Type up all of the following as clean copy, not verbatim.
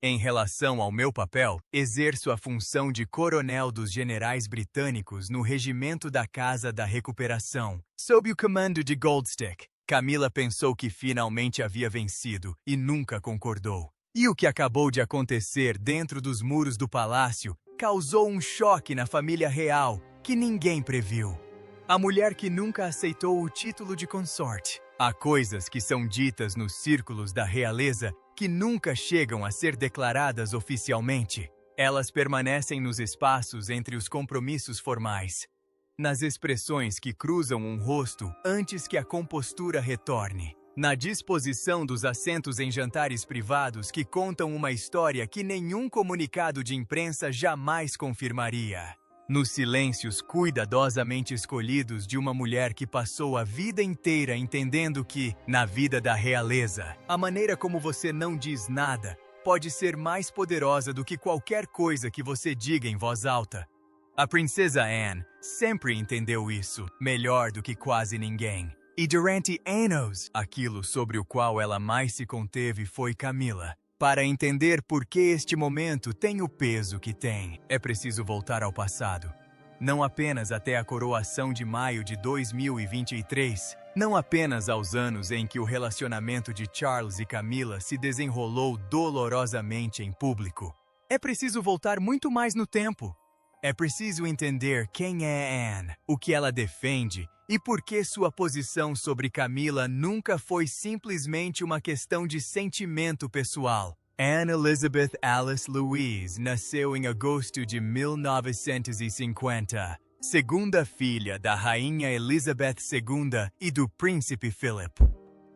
Em relação ao meu papel, exerço a função de coronel dos generais britânicos no regimento da Casa da Recuperação, sob o comando de Goldstick. Camila pensou que finalmente havia vencido e nunca concordou. E o que acabou de acontecer dentro dos muros do palácio causou um choque na família real que ninguém previu. A mulher que nunca aceitou o título de consorte. Há coisas que são ditas nos círculos da realeza que nunca chegam a ser declaradas oficialmente. Elas permanecem nos espaços entre os compromissos formais, nas expressões que cruzam um rosto antes que a compostura retorne, na disposição dos assentos em jantares privados que contam uma história que nenhum comunicado de imprensa jamais confirmaria, nos silêncios cuidadosamente escolhidos de uma mulher que passou a vida inteira entendendo que, na vida da realeza, a maneira como você não diz nada pode ser mais poderosa do que qualquer coisa que você diga em voz alta. A princesa Anne sempre entendeu isso melhor do que quase ninguém. E durante anos, aquilo sobre o qual ela mais se conteve foi Camila. Para entender por que este momento tem o peso que tem, é preciso voltar ao passado. Não apenas até a coroação de maio de 2023, não apenas aos anos em que o relacionamento de Charles e Camila se desenrolou dolorosamente em público. É preciso voltar muito mais no tempo. É preciso entender quem é Anne, o que ela defende e por que sua posição sobre Camila nunca foi simplesmente uma questão de sentimento pessoal. Anne Elizabeth Alice Louise nasceu em agosto de 1950, segunda filha da Rainha Elizabeth II e do Príncipe Philip.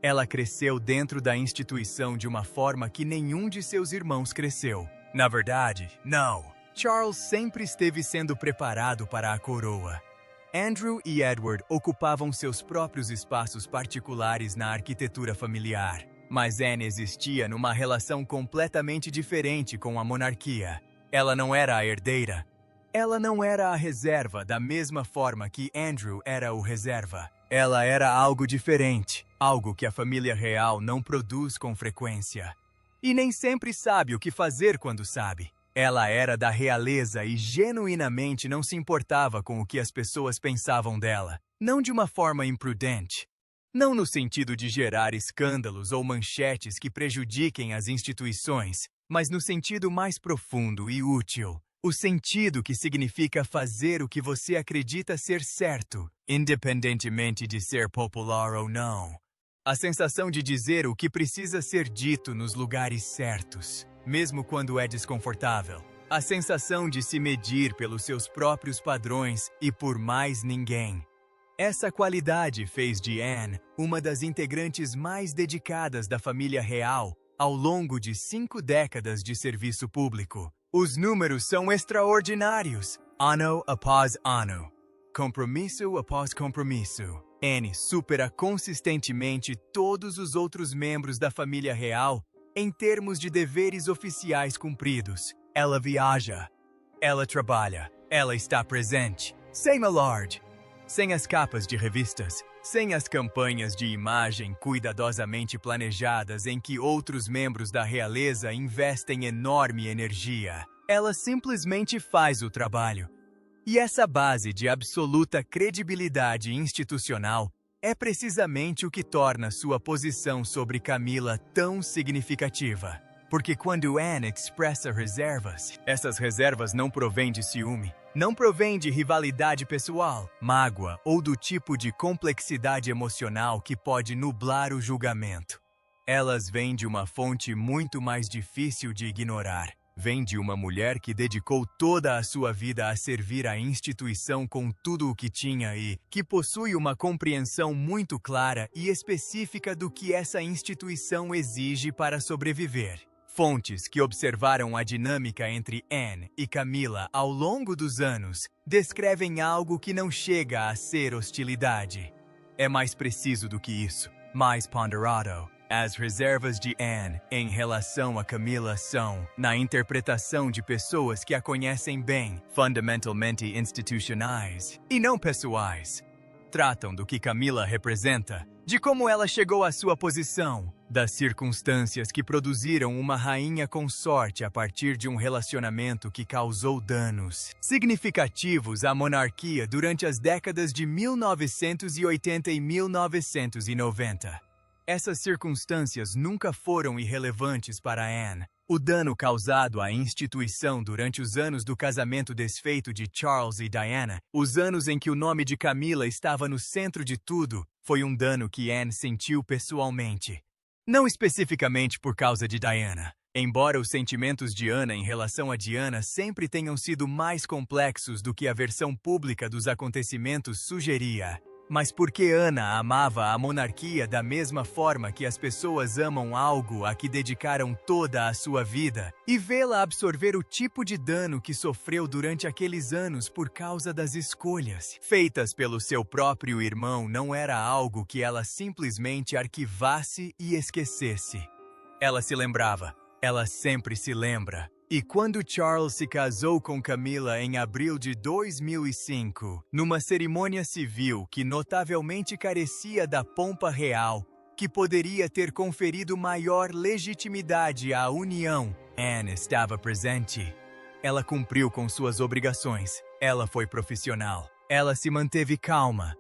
Ela cresceu dentro da instituição de uma forma que nenhum de seus irmãos cresceu. Na verdade, não. Charles sempre esteve sendo preparado para a coroa. Andrew e Edward ocupavam seus próprios espaços particulares na arquitetura familiar, mas Anne existia numa relação completamente diferente com a monarquia. Ela não era a herdeira. Ela não era a reserva da mesma forma que Andrew era o reserva. Ela era algo diferente, algo que a família real não produz com frequência. E nem sempre sabe o que fazer quando sabe. Ela era da realeza e genuinamente não se importava com o que as pessoas pensavam dela. Não de uma forma imprudente. Não no sentido de gerar escândalos ou manchetes que prejudiquem as instituições, mas no sentido mais profundo e útil. O sentido que significa fazer o que você acredita ser certo, independentemente de ser popular ou não. A sensação de dizer o que precisa ser dito nos lugares certos, mesmo quando é desconfortável. A sensação de se medir pelos seus próprios padrões e por mais ninguém. Essa qualidade fez de Anne uma das integrantes mais dedicadas da família real ao longo de 5 décadas de serviço público. Os números são extraordinários, ano após ano, compromisso após compromisso. Anne supera consistentemente todos os outros membros da família real em termos de deveres oficiais cumpridos. Ela viaja, ela trabalha, ela está presente, sem alarde, sem as capas de revistas, sem as campanhas de imagem cuidadosamente planejadas em que outros membros da realeza investem enorme energia. Ela simplesmente faz o trabalho. E essa base de absoluta credibilidade institucional é precisamente o que torna sua posição sobre Camila tão significativa. Porque quando Anne expressa reservas, essas reservas não provêm de ciúme, não provêm de rivalidade pessoal, mágoa ou do tipo de complexidade emocional que pode nublar o julgamento. Elas vêm de uma fonte muito mais difícil de ignorar. Vem de uma mulher que dedicou toda a sua vida a servir a instituição com tudo o que tinha e que possui uma compreensão muito clara e específica do que essa instituição exige para sobreviver. Fontes que observaram a dinâmica entre Anne e Camila ao longo dos anos descrevem algo que não chega a ser hostilidade. É mais preciso do que isso, mais ponderado. As reservas de Anne em relação a Camila são, na interpretação de pessoas que a conhecem bem, fundamentalmente institucionais e não pessoais. tratam do que Camila representa, de como ela chegou à sua posição, das circunstâncias que produziram uma rainha consorte a partir de um relacionamento que causou danos significativos à monarquia durante as décadas de 1980 e 1990. Essas circunstâncias nunca foram irrelevantes para Anne. O dano causado à instituição durante os anos do casamento desfeito de Charles e Diana, os anos em que o nome de Camila estava no centro de tudo, foi um dano que Anne sentiu pessoalmente. Não especificamente por causa de Diana. Embora os sentimentos de Anna em relação a Diana sempre tenham sido mais complexos do que a versão pública dos acontecimentos sugeria, mas porque Anna amava a monarquia da mesma forma que as pessoas amam algo a que dedicaram toda a sua vida, e vê-la absorver o tipo de dano que sofreu durante aqueles anos por causa das escolhas feitas pelo seu próprio irmão não era algo que ela simplesmente arquivasse e esquecesse. Ela se lembrava. Ela sempre se lembra. E quando Charles se casou com Camila em abril de 2005, numa cerimônia civil que notavelmente carecia da pompa real, que poderia ter conferido maior legitimidade à união, Anne estava presente. Ela cumpriu com suas obrigações. Ela foi profissional. Ela se manteve calma.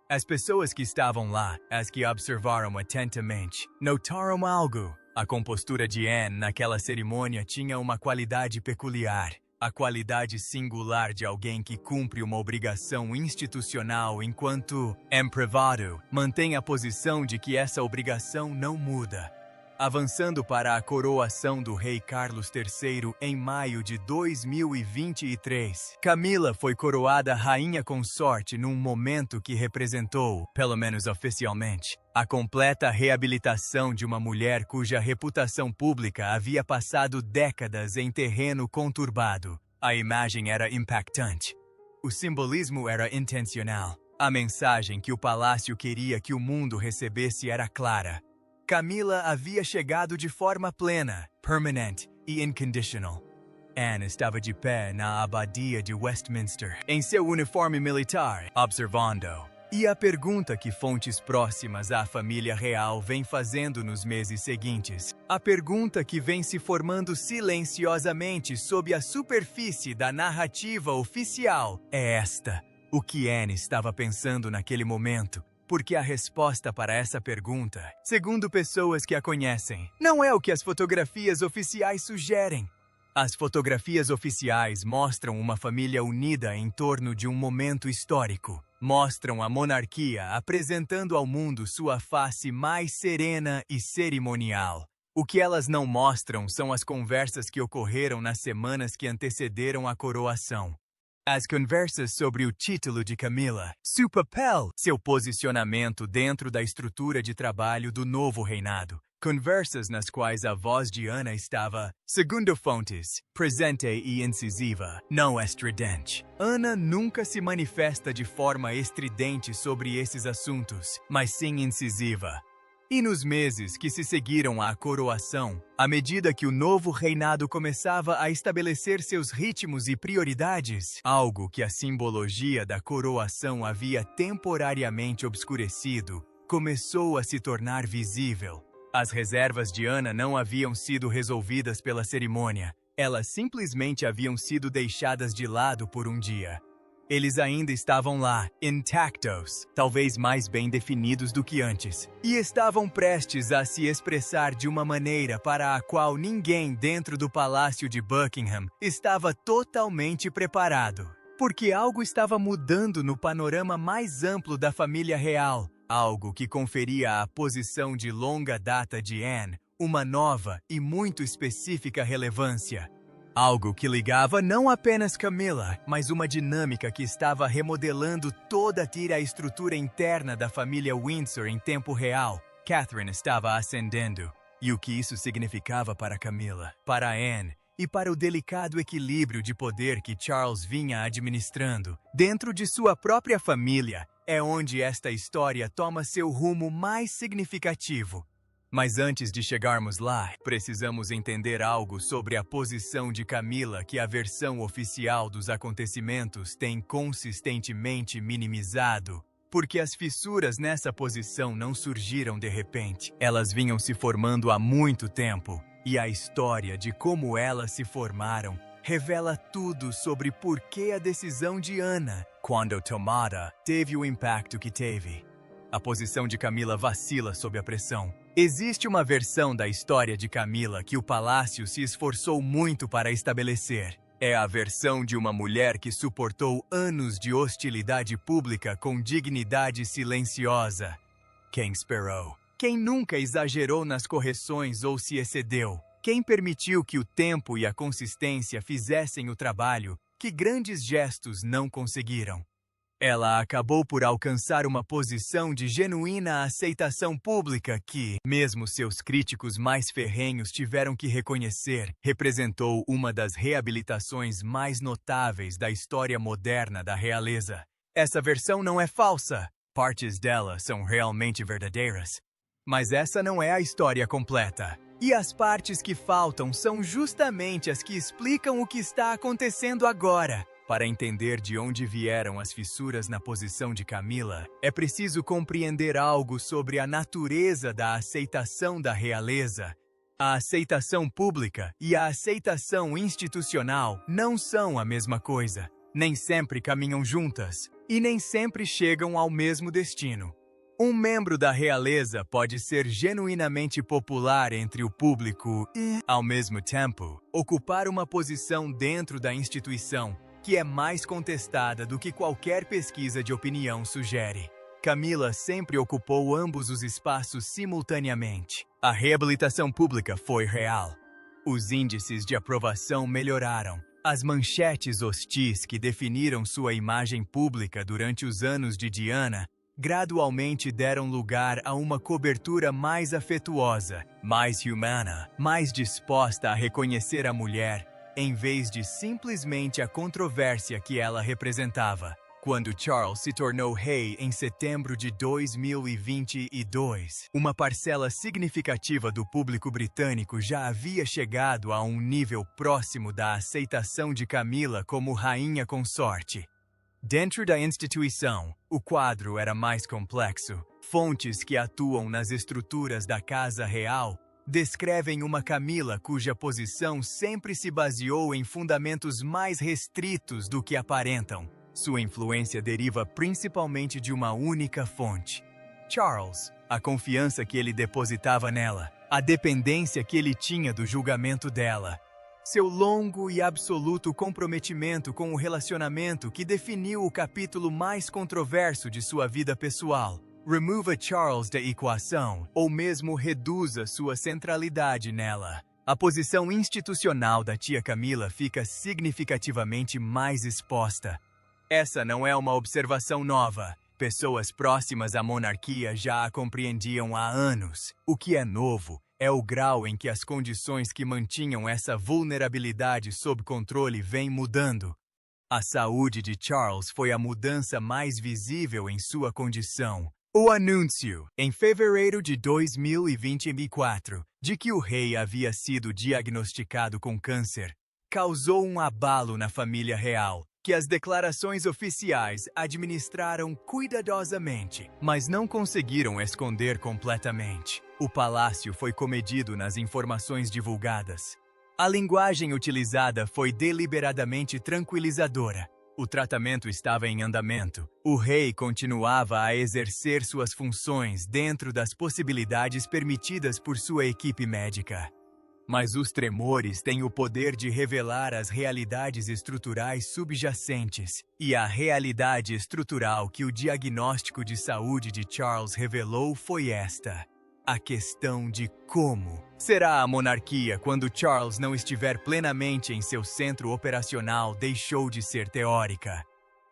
As pessoas que estavam lá, as que observaram atentamente, notaram algo. A compostura de Anne naquela cerimônia tinha uma qualidade peculiar, a qualidade singular de alguém que cumpre uma obrigação institucional enquanto, em privado, mantém a posição de que essa obrigação não muda. Avançando para a coroação do rei Carlos III em maio de 2023, Camila foi coroada rainha consorte num momento que representou, pelo menos oficialmente, a completa reabilitação de uma mulher cuja reputação pública havia passado décadas em terreno conturbado. A imagem era impactante. O simbolismo era intencional. A mensagem que o palácio queria que o mundo recebesse era clara. Camila havia chegado de forma plena, permanente e incondicional. Anne estava de pé na abadia de Westminster, em seu uniforme militar, observando. E a pergunta que fontes próximas à família real vêm fazendo nos meses seguintes, a pergunta que vem se formando silenciosamente sob a superfície da narrativa oficial, é esta: o que Anne estava pensando naquele momento? Porque a resposta para essa pergunta, segundo pessoas que a conhecem, não é o que as fotografias oficiais sugerem. As fotografias oficiais mostram uma família unida em torno de um momento histórico. Mostram a monarquia apresentando ao mundo sua face mais serena e cerimonial. O que elas não mostram são as conversas que ocorreram nas semanas que antecederam a coroação. As conversas sobre o título de Camila, seu papel, seu posicionamento dentro da estrutura de trabalho do novo reinado. Conversas nas quais a voz de Anna estava, segundo fontes, presente e incisiva, não estridente. Anna nunca se manifesta de forma estridente sobre esses assuntos, mas sim incisiva. E nos meses que se seguiram à coroação, à medida que o novo reinado começava a estabelecer seus ritmos e prioridades, algo que a simbologia da coroação havia temporariamente obscurecido, começou a se tornar visível. As reservas de Anna não haviam sido resolvidas pela cerimônia, elas simplesmente haviam sido deixadas de lado por um dia. Eles ainda estavam lá, intactos, talvez mais bem definidos do que antes, e estavam prestes a se expressar de uma maneira para a qual ninguém dentro do Palácio de Buckingham estava totalmente preparado. Porque algo estava mudando no panorama mais amplo da família real, algo que conferia à posição de longa data de Anne uma nova e muito específica relevância. Algo que ligava não apenas Camila, mas uma dinâmica que estava remodelando toda a estrutura interna da família Windsor em tempo real. Catherine estava ascendendo. E o que isso significava para Camila, para Anne e para o delicado equilíbrio de poder que Charles vinha administrando dentro de sua própria família, é onde esta história toma seu rumo mais significativo. Mas antes de chegarmos lá, precisamos entender algo sobre a posição de Camila que a versão oficial dos acontecimentos tem consistentemente minimizado. porque as fissuras nessa posição não surgiram de repente. Elas vinham se formando há muito tempo, e a história de como elas se formaram revela tudo sobre por que a decisão de Ana, quando tomada, teve o impacto que teve. A posição de Camila vacila sob a pressão. Existe uma versão da história de Camila que o palácio se esforçou muito para estabelecer. É a versão de uma mulher que suportou anos de hostilidade pública com dignidade silenciosa. Quem esperou? Quem nunca exagerou nas correções ou se excedeu? Quem permitiu que o tempo e a consistência fizessem o trabalho que grandes gestos não conseguiram? Ela acabou por alcançar uma posição de genuína aceitação pública que, mesmo seus críticos mais ferrenhos tiveram que reconhecer, representou uma das reabilitações mais notáveis da história moderna da realeza. Essa versão não é falsa, partes dela são realmente verdadeiras. Mas essa não é a história completa. E as partes que faltam são justamente as que explicam o que está acontecendo agora. Para entender de onde vieram as fissuras na posição de Camila, é preciso compreender algo sobre a natureza da aceitação da realeza. A aceitação pública e a aceitação institucional não são a mesma coisa. Nem sempre caminham juntas e nem sempre chegam ao mesmo destino. Um membro da realeza pode ser genuinamente popular entre o público e, ao mesmo tempo, ocupar uma posição dentro da instituição que é mais contestada do que qualquer pesquisa de opinião sugere. Camila sempre ocupou ambos os espaços simultaneamente. A reabilitação pública foi real. Os índices de aprovação melhoraram. As manchetes hostis que definiram sua imagem pública durante os anos de Diana gradualmente deram lugar a uma cobertura mais afetuosa, mais humana, mais disposta a reconhecer a mulher, em vez de simplesmente a controvérsia que ela representava. Quando Charles se tornou rei em setembro de 2022, uma parcela significativa do público britânico já havia chegado a um nível próximo da aceitação de Camila como rainha consorte. Dentro da instituição, o quadro era mais complexo. Fontes que atuam nas estruturas da Casa Real descrevem uma Camila cuja posição sempre se baseou em fundamentos mais restritos do que aparentam. Sua influência deriva principalmente de uma única fonte: Charles, a confiança que ele depositava nela, a dependência que ele tinha do julgamento dela. Seu longo e absoluto comprometimento com o relacionamento que definiu o capítulo mais controverso de sua vida pessoal. Remova Charles da equação, ou mesmo reduza sua centralidade nela. A posição institucional da tia Camila fica significativamente mais exposta. Essa não é uma observação nova. Pessoas próximas à monarquia já a compreendiam há anos. O que é novo é o grau em que as condições que mantinham essa vulnerabilidade sob controle vêm mudando. A saúde de Charles foi a mudança mais visível em sua condição. O anúncio, em fevereiro de 2024, de que o rei havia sido diagnosticado com câncer, causou um abalo na família real, que as declarações oficiais administraram cuidadosamente, mas não conseguiram esconder completamente. O palácio foi comedido nas informações divulgadas. A linguagem utilizada foi deliberadamente tranquilizadora. O tratamento estava em andamento. O rei continuava a exercer suas funções dentro das possibilidades permitidas por sua equipe médica. Mas os tremores têm o poder de revelar as realidades estruturais subjacentes. E a realidade estrutural que o diagnóstico de saúde de Charles revelou foi esta: a questão de como será a monarquia quando Charles não estiver plenamente em seu centro operacional deixou de ser teórica.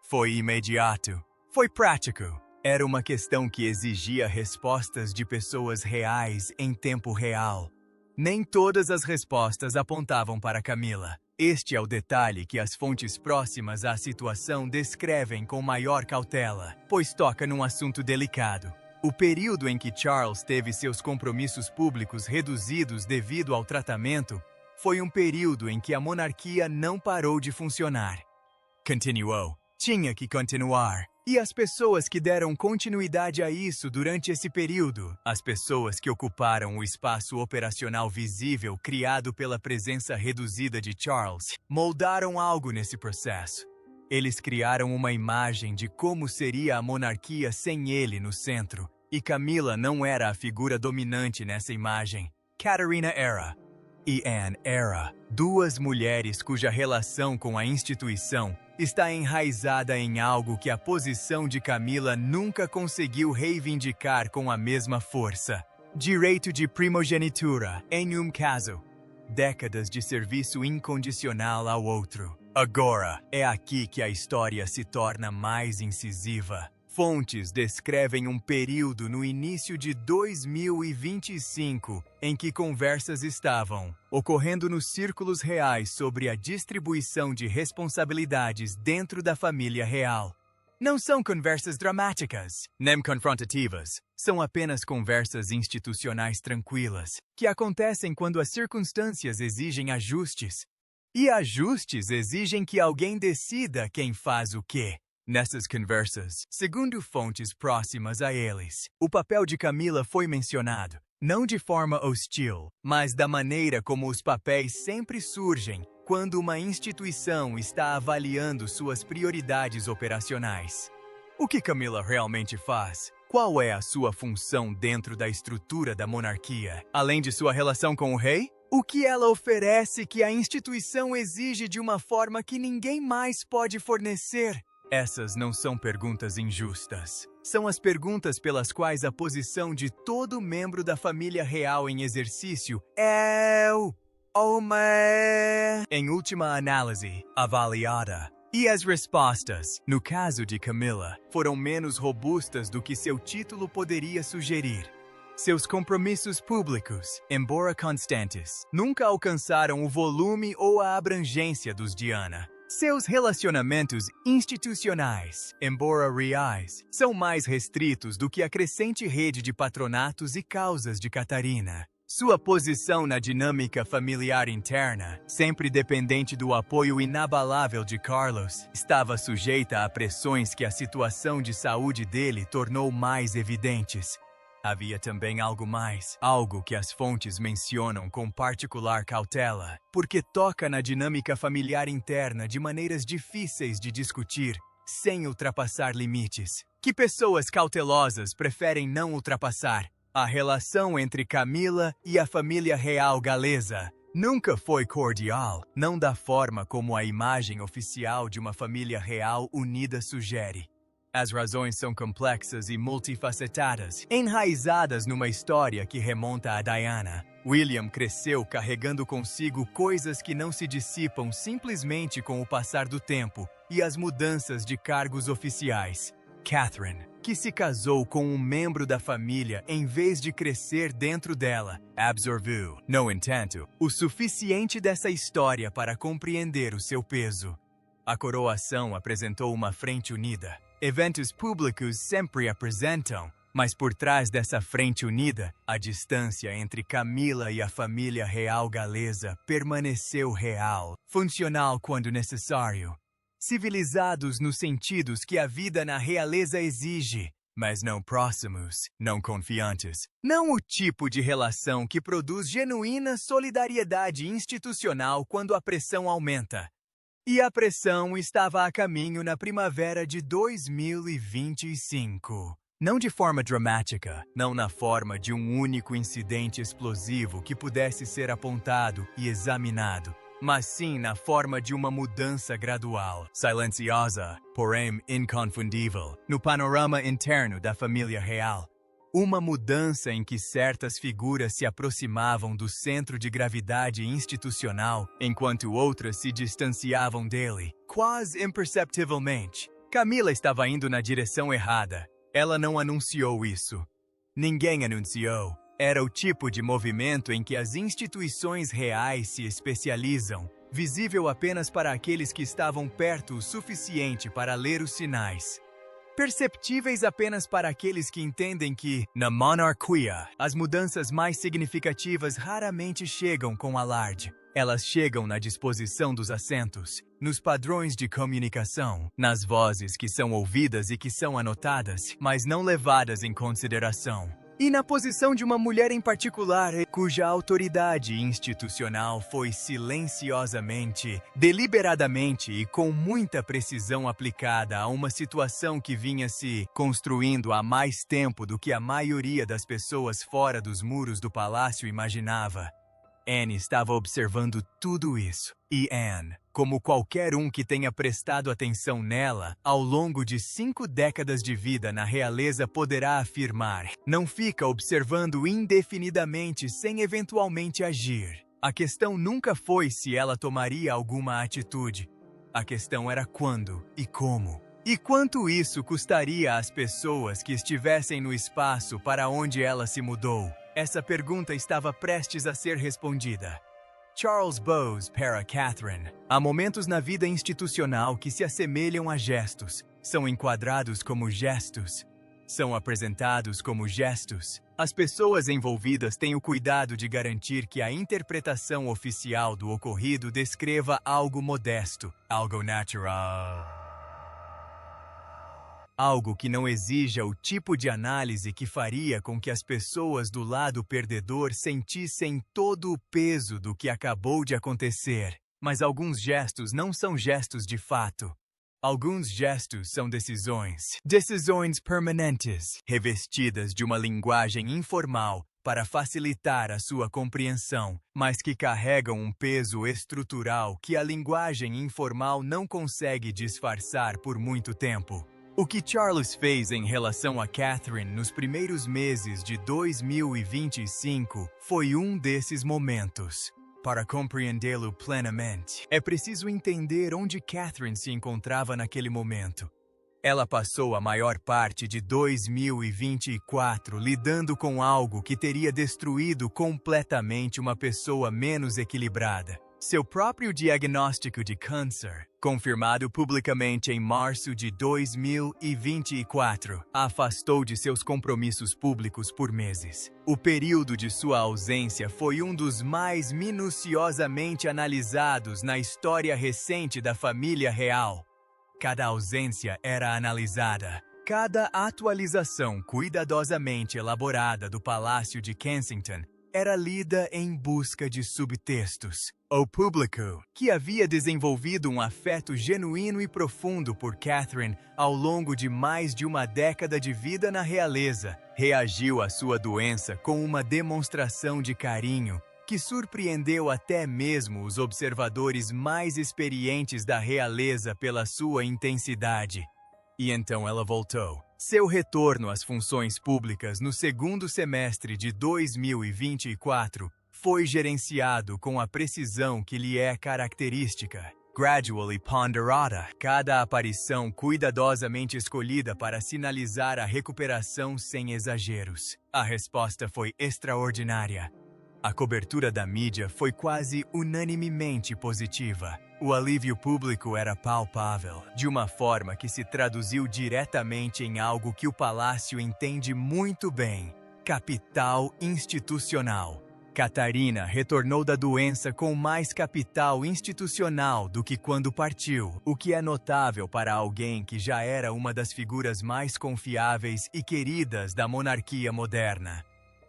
Foi imediato. Foi prático. Era uma questão que exigia respostas de pessoas reais em tempo real. Nem todas as respostas apontavam para Camila. Este é o detalhe que as fontes próximas à situação descrevem com maior cautela, pois toca num assunto delicado. O período em que Charles teve seus compromissos públicos reduzidos devido ao tratamento foi um período em que a monarquia não parou de funcionar. Continuou. Tinha que continuar. E as pessoas que deram continuidade a isso durante esse período, as pessoas que ocuparam o espaço operacional visível criado pela presença reduzida de Charles, moldaram algo nesse processo. Eles criaram uma imagem de como seria a monarquia sem ele no centro, e Camilla não era a figura dominante nessa imagem. Caterina era. E Anne era. Duas mulheres cuja relação com a instituição está enraizada em algo que a posição de Camilla nunca conseguiu reivindicar com a mesma força. Direito de primogenitura, em um caso. Décadas de serviço incondicional ao outro. Agora, é aqui que a história se torna mais incisiva. Fontes descrevem um período no início de 2025 em que conversas estavam ocorrendo nos círculos reais sobre a distribuição de responsabilidades dentro da família real. Não são conversas dramáticas, nem confrontativas. São apenas conversas institucionais tranquilas, que acontecem quando as circunstâncias exigem ajustes. E ajustes exigem que alguém decida quem faz o quê. Nessas conversas, segundo fontes próximas a eles, o papel de Camilla foi mencionado, não de forma hostil, mas da maneira como os papéis sempre surgem quando uma instituição está avaliando suas prioridades operacionais. O que Camilla realmente faz? Qual é a sua função dentro da estrutura da monarquia, além de sua relação com o rei? O que ela oferece que a instituição exige de uma forma que ninguém mais pode fornecer? Essas não são perguntas injustas. São as perguntas pelas quais a posição de todo membro da família real em exercício é, em última análise, avaliada. E as respostas, no caso de Camilla, foram menos robustas do que seu título poderia sugerir. Seus compromissos públicos, embora constantes, nunca alcançaram o volume ou a abrangência dos Diana. Seus relacionamentos institucionais, embora reais, são mais restritos do que a crescente rede de patronatos e causas de Catarina. Sua posição na dinâmica familiar interna, sempre dependente do apoio inabalável de Carlos, estava sujeita a pressões que a situação de saúde dele tornou mais evidentes. Havia também algo mais, algo que as fontes mencionam com particular cautela, porque toca na dinâmica familiar interna de maneiras difíceis de discutir, sem ultrapassar limites, que pessoas cautelosas preferem não ultrapassar. A relação entre Camilla e a família real galesa nunca foi cordial, não da forma como a imagem oficial de uma família real unida sugere. As razões são complexas e multifacetadas, enraizadas numa história que remonta a Diana. William cresceu carregando consigo coisas que não se dissipam simplesmente com o passar do tempo e as mudanças de cargos oficiais. Catherine, que se casou com um membro da família em vez de crescer dentro dela, absorveu, no entanto, o suficiente dessa história para compreender o seu peso. A coroação apresentou uma frente unida. Eventos públicos sempre apresentam, mas por trás dessa frente unida, a distância entre Camilla e a família real galesa permaneceu real, funcional quando necessário. Civilizados nos sentidos que a vida na realeza exige, mas não próximos, não confiantes. Não o tipo de relação que produz genuína solidariedade institucional quando a pressão aumenta. E a pressão estava a caminho na primavera de 2025. Não de forma dramática, não na forma de um único incidente explosivo que pudesse ser apontado e examinado, mas sim na forma de uma mudança gradual, silenciosa, porém inconfundível, no panorama interno da família real. Uma mudança em que certas figuras se aproximavam do centro de gravidade institucional, enquanto outras se distanciavam dele, quase imperceptivelmente. Camilla estava indo na direção errada. Ela não anunciou isso. Ninguém anunciou. Era o tipo de movimento em que as instituições reais se especializam, visível apenas para aqueles que estavam perto o suficiente para ler os sinais. Perceptíveis apenas para aqueles que entendem que, na monarquia, as mudanças mais significativas raramente chegam com alarde. Elas chegam na disposição dos assentos, nos padrões de comunicação, nas vozes que são ouvidas e que são anotadas, mas não levadas em consideração. E na posição de uma mulher em particular, cuja autoridade institucional foi silenciosamente, deliberadamente e com muita precisão aplicada a uma situação que vinha se construindo há mais tempo do que a maioria das pessoas fora dos muros do palácio imaginava. Anne estava observando tudo isso. E Anne, como qualquer um que tenha prestado atenção nela, ao longo de 5 décadas de vida na realeza poderá afirmar, não fica observando indefinidamente sem eventualmente agir. A questão nunca foi se ela tomaria alguma atitude. A questão era quando e como. E quanto isso custaria às pessoas que estivessem no espaço para onde ela se mudou? Essa pergunta estava prestes a ser respondida. Charles Bowes para Catherine. Há momentos na vida institucional que se assemelham a gestos, são enquadrados como gestos, são apresentados como gestos. As pessoas envolvidas têm o cuidado de garantir que a interpretação oficial do ocorrido descreva algo modesto, algo natural. Algo que não exija o tipo de análise que faria com que as pessoas do lado perdedor sentissem todo o peso do que acabou de acontecer. Mas alguns gestos não são gestos de fato. Alguns gestos são decisões permanentes, revestidas de uma linguagem informal para facilitar a sua compreensão, mas que carregam um peso estrutural que a linguagem informal não consegue disfarçar por muito tempo. O que Charles fez em relação a Catherine nos primeiros meses de 2025 foi um desses momentos. Para compreendê-lo plenamente, é preciso entender onde Catherine se encontrava naquele momento. Ela passou a maior parte de 2024 lidando com algo que teria destruído completamente uma pessoa menos equilibrada. Seu próprio diagnóstico de câncer, confirmado publicamente em março de 2024, a afastou de seus compromissos públicos por meses. O período de sua ausência foi um dos mais minuciosamente analisados na história recente da família real. Cada ausência era analisada. Cada atualização cuidadosamente elaborada do Palácio de Kensington era lida em busca de subtextos. O público, que havia desenvolvido um afeto genuíno e profundo por Catherine ao longo de mais de uma década de vida na realeza, reagiu à sua doença com uma demonstração de carinho que surpreendeu até mesmo os observadores mais experientes da realeza pela sua intensidade. E então ela voltou. Seu retorno às funções públicas no segundo semestre de 2024 foi gerenciado com a precisão que lhe é característica. Gradual e ponderada, cada aparição cuidadosamente escolhida para sinalizar a recuperação sem exageros. A resposta foi extraordinária. A cobertura da mídia foi quase unanimemente positiva. O alívio público era palpável, de uma forma que se traduziu diretamente em algo que o Palácio entende muito bem: capital institucional. Catarina retornou da doença com mais capital institucional do que quando partiu, o que é notável para alguém que já era uma das figuras mais confiáveis e queridas da monarquia moderna.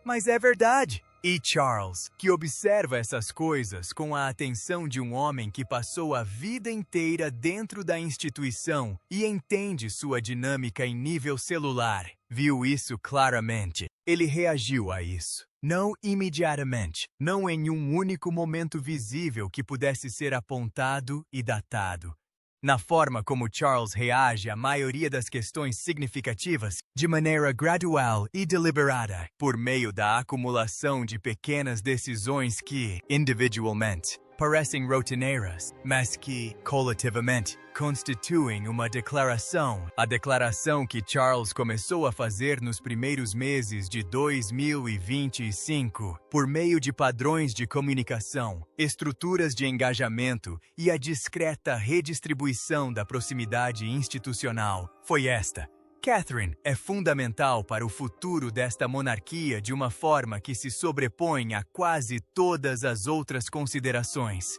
Mas é verdade! E Charles, que observa essas coisas com a atenção de um homem que passou a vida inteira dentro da instituição e entende sua dinâmica em nível celular, viu isso claramente. Ele reagiu a isso. Não imediatamente, não em um único momento visível que pudesse ser apontado e datado. Na forma como Charles reage à maioria das questões significativas, de maneira gradual e deliberada, por meio da acumulação de pequenas decisões que, individualmente, parecem rotineiras, mas que, coletivamente, constituem uma declaração. A declaração que Charles começou a fazer nos primeiros meses de 2025, por meio de padrões de comunicação, estruturas de engajamento e a discreta redistribuição da proximidade institucional, foi esta: Catherine é fundamental para o futuro desta monarquia de uma forma que se sobrepõe a quase todas as outras considerações.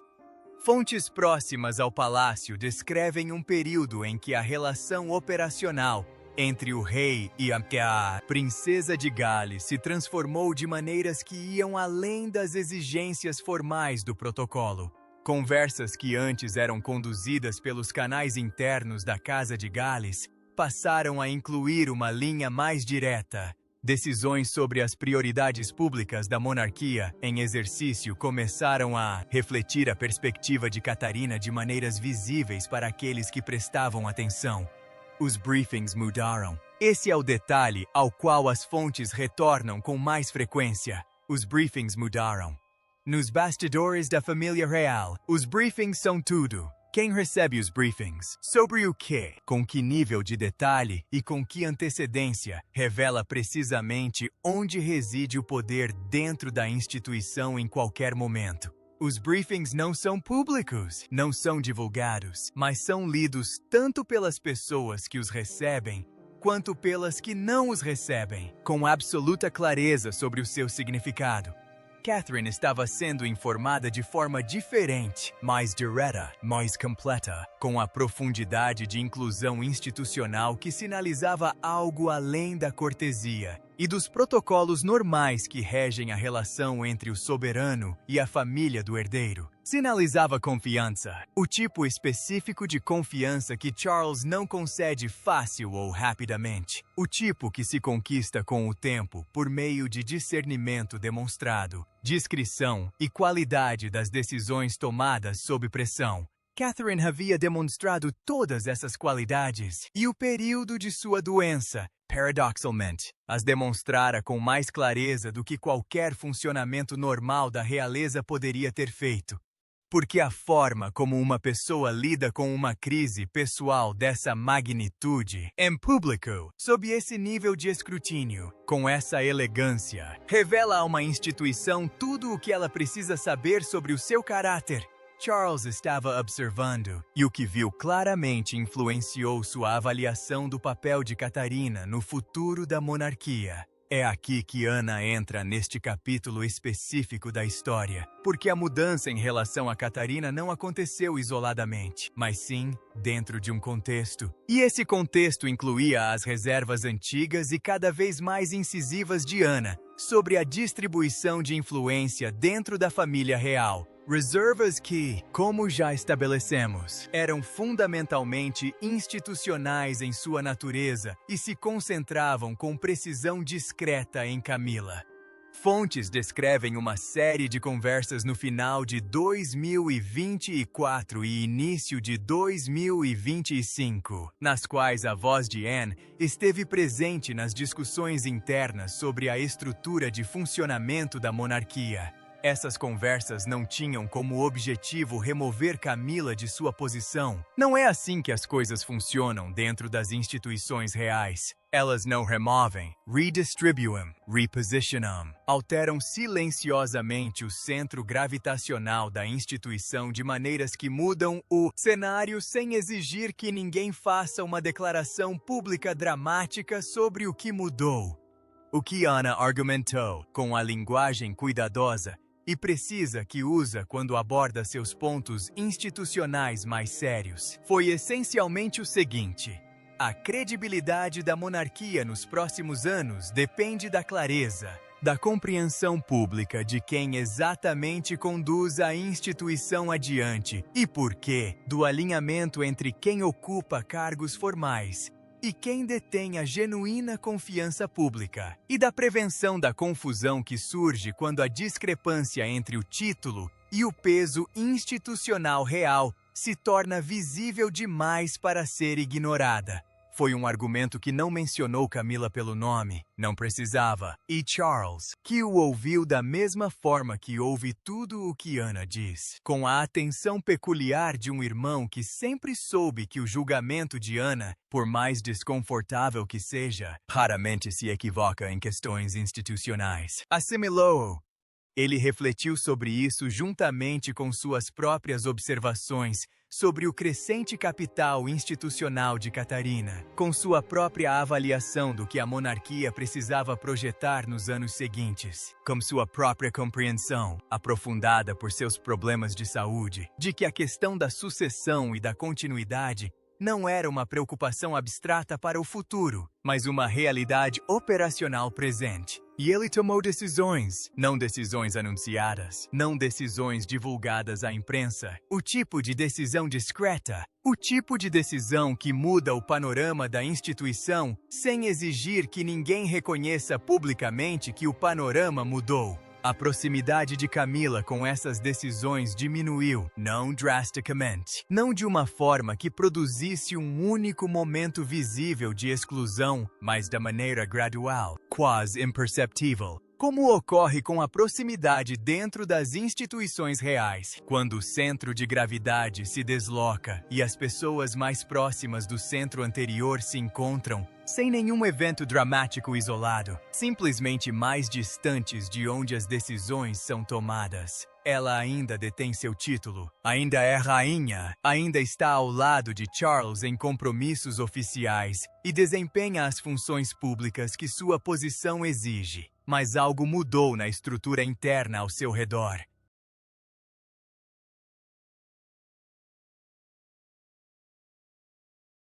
Fontes próximas ao palácio descrevem um período em que a relação operacional entre o rei e a princesa de Gales se transformou de maneiras que iam além das exigências formais do protocolo. Conversas que antes eram conduzidas pelos canais internos da Casa de Gales passaram a incluir uma linha mais direta. Decisões sobre as prioridades públicas da monarquia em exercício começaram a refletir a perspectiva de Catarina de maneiras visíveis para aqueles que prestavam atenção. Os briefings mudaram. Esse é o detalhe ao qual as fontes retornam com mais frequência. Os briefings mudaram. Nos bastidores da família real, os briefings são tudo. Quem recebe os briefings? Sobre o quê? Com que nível de detalhe e com que antecedência? Revela precisamente onde reside o poder dentro da instituição em qualquer momento. Os briefings não são públicos, não são divulgados, mas são lidos tanto pelas pessoas que os recebem, quanto pelas que não os recebem, com absoluta clareza sobre o seu significado. Catherine estava sendo informada de forma diferente, mais direta, mais completa, com a profundidade de inclusão institucional que sinalizava algo além da cortesia e dos protocolos normais que regem a relação entre o soberano e a família do herdeiro. Sinalizava confiança, o tipo específico de confiança que Charles não concede fácil ou rapidamente, o tipo que se conquista com o tempo por meio de discernimento demonstrado, discrição e qualidade das decisões tomadas sob pressão. Catherine havia demonstrado todas essas qualidades, e o período de sua doença, paradoxalmente, as demonstrara com mais clareza do que qualquer funcionamento normal da realeza poderia ter feito. Porque a forma como uma pessoa lida com uma crise pessoal dessa magnitude, em público, sob esse nível de escrutínio, com essa elegância, revela a uma instituição tudo o que ela precisa saber sobre o seu caráter. Charles estava observando, e o que viu claramente influenciou sua avaliação do papel de Catarina no futuro da monarquia. É aqui que Ana entra neste capítulo específico da história, porque a mudança em relação a Catarina não aconteceu isoladamente, mas sim dentro de um contexto. E esse contexto incluía as reservas antigas e cada vez mais incisivas de Ana sobre a distribuição de influência dentro da família real. Reservas que, como já estabelecemos, eram fundamentalmente institucionais em sua natureza e se concentravam com precisão discreta em Camila. Fontes descrevem uma série de conversas no final de 2024 e início de 2025, nas quais a voz de Anne esteve presente nas discussões internas sobre a estrutura de funcionamento da monarquia. Essas conversas não tinham como objetivo remover Camila de sua posição. Não é assim que as coisas funcionam dentro das instituições reais. Elas não removem, redistribuem, repositionam, alteram silenciosamente o centro gravitacional da instituição de maneiras que mudam o cenário sem exigir que ninguém faça uma declaração pública dramática sobre o que mudou. O que Ana argumentou, com a linguagem cuidadosa e precisa que usa quando aborda seus pontos institucionais mais sérios, foi essencialmente o seguinte: a credibilidade da monarquia nos próximos anos depende da clareza, da compreensão pública de quem exatamente conduz a instituição adiante e por quê, do alinhamento entre quem ocupa cargos formais e quem detém a genuína confiança pública, e da prevenção da confusão que surge quando a discrepância entre o título e o peso institucional real se torna visível demais para ser ignorada. Foi um argumento que não mencionou Camila pelo nome, não precisava, e Charles, que o ouviu da mesma forma que ouve tudo o que Ana diz, com a atenção peculiar de um irmão que sempre soube que o julgamento de Ana, por mais desconfortável que seja, raramente se equivoca em questões institucionais. Assimilou-o. Ele refletiu sobre isso juntamente com suas próprias observações sobre o crescente capital institucional de Catarina, com sua própria avaliação do que a monarquia precisava projetar nos anos seguintes, com sua própria compreensão, aprofundada por seus problemas de saúde, de que a questão da sucessão e da continuidade não era uma preocupação abstrata para o futuro, mas uma realidade operacional presente. E ele tomou decisões, não decisões anunciadas, não decisões divulgadas à imprensa, o tipo de decisão discreta, o tipo de decisão que muda o panorama da instituição sem exigir que ninguém reconheça publicamente que o panorama mudou. A proximidade de Camila com essas decisões diminuiu, não drasticamente, não de uma forma que produzisse um único momento visível de exclusão, mas da maneira gradual, quase imperceptível, como ocorre com a proximidade dentro das instituições reais, quando o centro de gravidade se desloca e as pessoas mais próximas do centro anterior se encontram, sem nenhum evento dramático isolado, simplesmente mais distantes de onde as decisões são tomadas. Ela ainda detém seu título, ainda é rainha, ainda está ao lado de Charles em compromissos oficiais e desempenha as funções públicas que sua posição exige. Mas algo mudou na estrutura interna ao seu redor.